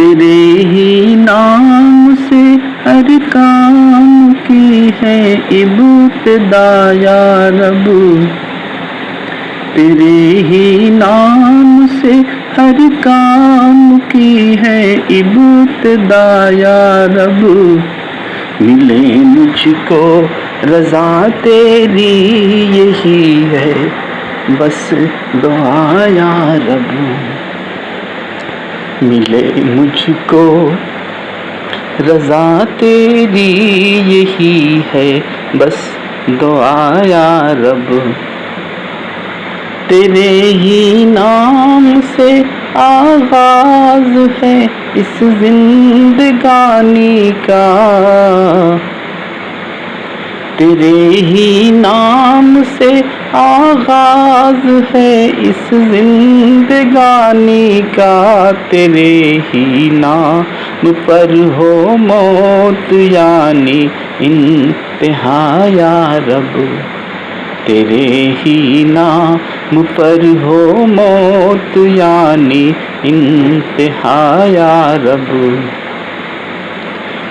تیرے ہی نام سے ہر کام کی ہے ابتدا یا رب، تیرے ہی نام سے ہر کام کی ہے ابتدا یا رب، ملے مجھ کو رضا تیری یہی ہے بس دعا یا رب، ملے مجھ کو رضا تیری یہی ہے بس دعا یا رب، تیرے ہی نام سے آغاز ہے اس زندگانی کا، تیرے ہی نام سے آغاز ہے اس زندگانی کا، تیرے ہی نام پر ہو موت یعنی انتہا یا رب، تیرے ہی نام پر ہو موت یعنی انتہا یا رب،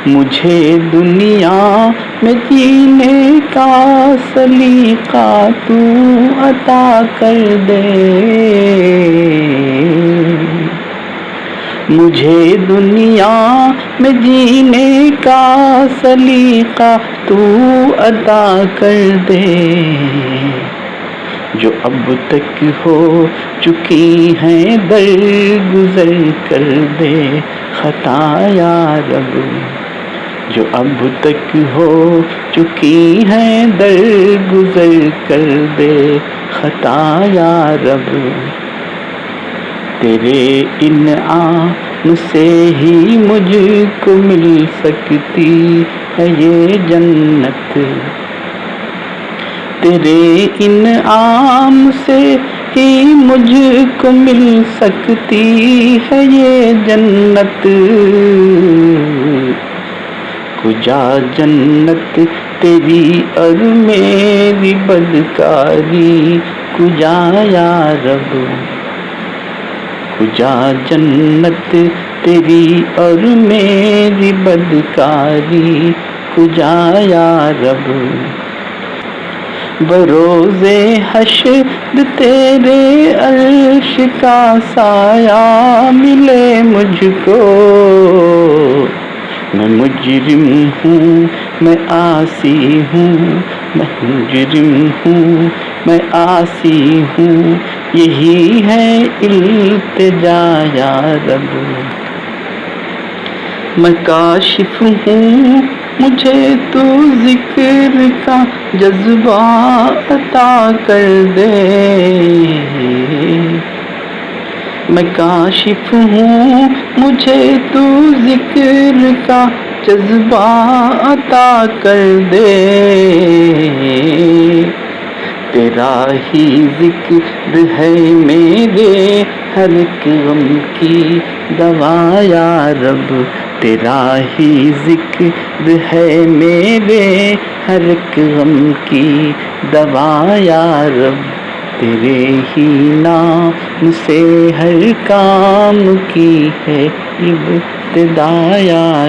مجھے دنیا میں جینے کا سلیقہ تو عطا کر دے، مجھے دنیا میں جینے کا سلیقہ تو عطا کر دے، جو اب تک ہو چکی ہیں درگزر کر دے خطا یا رب، جو اب تک ہو چکی ہیں درگزر کر دے خطا یا رب، تیرے انعام سے ہی مجھ کو مل سکتی ہے یہ جنت، تیرے انعام سے ہی مجھ کو مل سکتی ہے یہ جنت، کجا جنت تیری اور میری بدکاری کجا یا رب، کجا جنت تیری اور میری بدکاری کجا یا رب، بروز حشر تیرے عرش کا سایہ ملے مجھ کو، میں مجرم ہوں میں عاصی ہوں، میں مجرم ہوں میں عاصی ہوں، یہی ہے التجا یا رب، میں کاشف ہوں مجھے تو ذکر کا جذبہ عطا کر دے، میں کاشف ہوں مجھے تو ذکر کا جذبہ عطا کر دے، تیرا ہی ذکر ہے میرے ہر ایک غم کی دوا یا رب، تیرا ہی ذکر ہے میرے ہر ایک غم کی دوا یا رب، تیرے ہی نام سے ہر کام کی ہے ابتدا یا